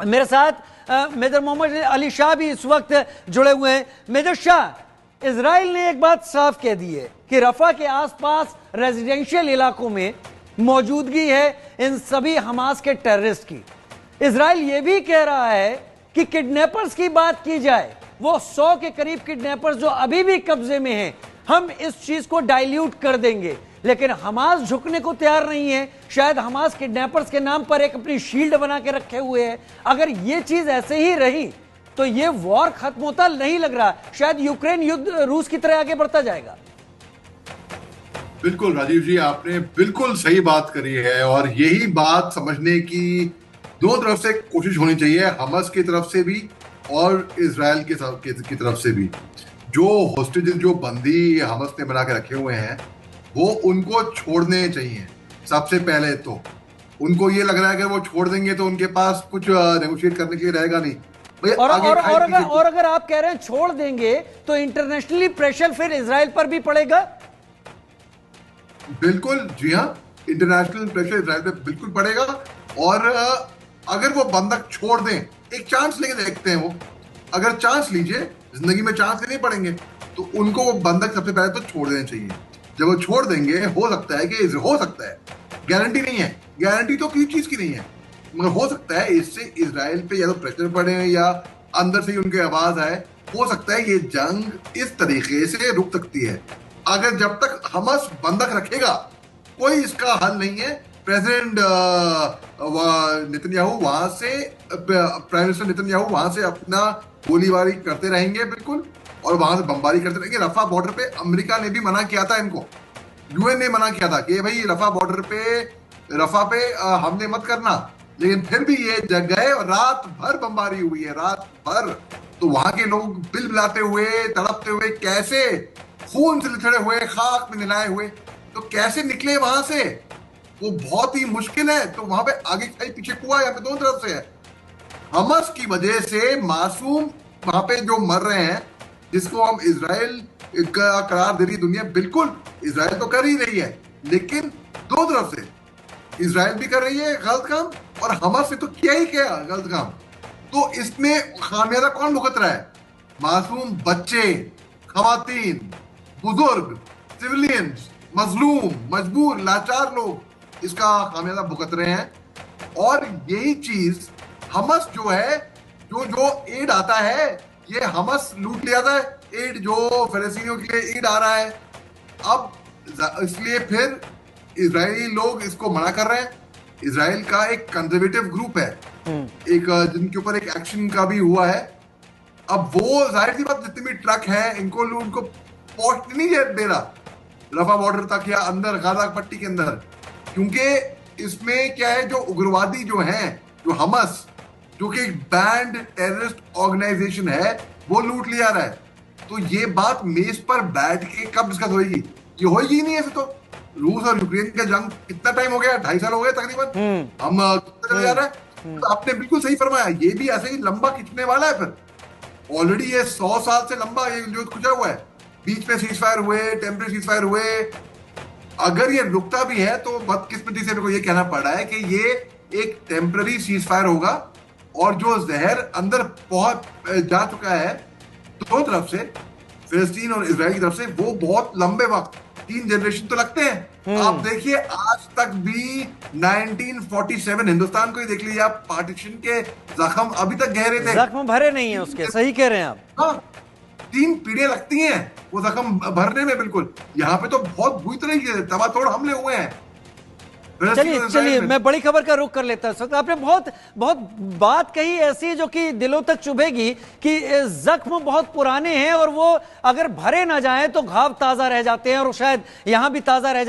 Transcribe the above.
मेरे साथ मेजर मोहम्मद अली शाह भी इस वक्त जुड़े हुए हैं। मेजर शाह, इजराइल ने एक बात साफ कह दी है कि रफा के आसपास रेजिडेंशियल इलाकों में मौजूदगी है इन सभी हमास के टेररिस्ट की। इजराइल ये भी कह रहा है कि किडनैपर्स की बात की जाए, वो 100 के करीब किडनैपर्स जो अभी भी कब्जे में हैं, हम इस चीज को डाइल्यूट कर देंगे। लेकिन हमास झुकने को तैयार नहीं है। शायद हमास किडनैपर्स के नाम पर एक अपनी शील्ड बना के रखे हुए है। अगर ये चीज ऐसे ही रही तो ये वॉर खत्म होता नहीं लग रहा। शायद यूक्रेन युद्ध रूस की तरह आगे बढ़ता जाएगा। बिल्कुल राजीव जी, आपने बिल्कुल सही बात करी है और यही बात समझने की दो तरफ से कोशिश होनी चाहिए, हमास की तरफ से भी और इजराइल की तरफ से भी। जो होस्टेजेस, जो बंदी हमास ने बना के रखे हुए हैं, वो उनको छोड़ने चाहिए। सबसे पहले तो उनको ये लग रहा है कि वो छोड़ देंगे तो उनके पास कुछ नेगोशिएट करने के लिए रहेगा नहीं। और अगर आप कह रहे हैं छोड़ देंगे तो इंटरनेशनली प्रेशर फिर इजराइल पर भी पड़ेगा। बिल्कुल, जी हाँ, इंटरनेशनल प्रेशर इजराइल पे बिल्कुल पड़ेगा। और अगर वो बंधक छोड़ दें, एक चांस लेके देखते हैं। वो अगर चांस लीजिए, जिंदगी में चांस लेने पड़ेंगे, तो उनको वो बंधक सबसे पहले तो छोड़ देना चाहिए। जब वो छोड़ देंगे, हो सकता है, गारंटी नहीं है, गारंटी तो किसी चीज की नहीं है, मगर हो सकता है इससे इजराइल पे या तो प्रेशर पड़े या अंदर से ही उनकी आवाज आए। हो सकता है ये जंग इस तरीके से रुक सकती है। अगर जब तक हमास बंधक रखेगा, कोई इसका हल नहीं है। प्रेसिडेंट नेतन्याहू वहां से, प्राइम मिनिस्टर नेतन्याहू वहां से अपना गोलीबारी करते रहेंगे बिल्कुल, और वहां से बमबारी करते रहेंगे। रफा बॉर्डर पे अमेरिका ने भी मना किया था इनको, यूएन ने मना किया था कि भाई रफा बॉर्डर पे, रफा पे हमले मत करना, लेकिन फिर भी ये गए और रात भर बमबारी हुई है, रात भर। तो वहां के लोग बिल बिलाते हुए, तड़पते हुए, कैसे खून से लिथड़े हुए, खाक में नहलाए हुए, तो कैसे निकले वहां से, वो बहुत ही मुश्किल है। तो वहां पे आगे खाई पीछे कुआ, यहाँ पे दोनों तरफ से है। हमास की वजह से मासूम वहां पे जो मर रहे हैं, जिसको हम इजराइल का करार दे रही दुनिया, बिल्कुल इजराइल तो कर ही रही है, लेकिन दो तरफ से इजराइल भी कर रही है गलत काम और हमास ने तो किया ही क्या गलत काम। तो इसमें खामियाजा कौन भुगत रहा है? मासूम बच्चे, खवातीन, बुजुर्ग, सिविलियंस, मजलूम, मजबूर, लाचार लोग इसका खामियाजा भुगत रहे हैं। और यही चीज हमास जो है, जो एड आता है, ये हमास लूट लिया था एड, जो फिलिस्तीनियों के लिए एड आ रहा है। अब इसलिए फिर इजरायली लोग इसको मना कर रहे हैं। इजराइल का एक कंजर्वेटिव ग्रुप है, एक जिनके ऊपर एक एक्शन का भी हुआ है। अब वो जाहिर सी बात, जितने भी ट्रक है, उनको पहुंच नहीं दे रहा रफा बॉर्डर तक या अंदर गाजा पट्टी के अंदर, क्योंकि इसमें क्या है, जो उग्रवादी जो हैं, जो हमास, जो कि एक बैंड टेररिस्ट ऑर्गेनाइजेशन है, वो लूट लिया रहा है। तो ये बात मेज पर बैठ के कब डिस्कस होगी? ये होगी नहीं ऐसे तो। रूस और यूक्रेन का जंग कितना टाइम हो गया? 2.5 साल हो गए तकरीबन। हम चले जा रहे हैं। तो आपने बिल्कुल सही फरमाया, ये भी ऐसे ही लंबा खिंचने वाला है। फिर ऑलरेडी ये 100 साल से लंबा ये जो खुचा हुआ है, बीच में सीज फायर हुए, टेम्परेरी सीज फायर हुए। अगर ये रुकता भी है तो बदकिस्मती से मेरे को ये कहना पड़ रहा है कि ये एक टेम्परेरी सीज फायर होगा, और जो जहर अंदर पहुंच जा चुका है दोनों तरफ से, फिलिस्तीन और इजराइल की तरफ से, वो बहुत लंबे वक्त, 3 जनरेशन तो लगते हैं। आप देखिए, आज तक भी 1947 हिंदुस्तान को ही देख लीजिए आप, पार्टीशन के जख्म अभी तक गहरे थे, जख्म भरे नहीं है उसके। सही कह रहे हैं आप। हाँ, 3 पीढ़ियां लगती हैं वो जख्म भरने में। बिल्कुल, यहाँ पे तो बहुत बुरी तरह के तबातोड़ हमले हुए हैं। चलिए मैं बड़ी खबर का रुख कर लेता हूं। आपने बहुत बात कही ऐसी जो कि दिलों तक चुभेगी, कि जख्म बहुत पुराने हैं और वो अगर भरे ना जाए तो घाव ताजा रह जाते हैं, और शायद यहां भी ताजा रह जाए।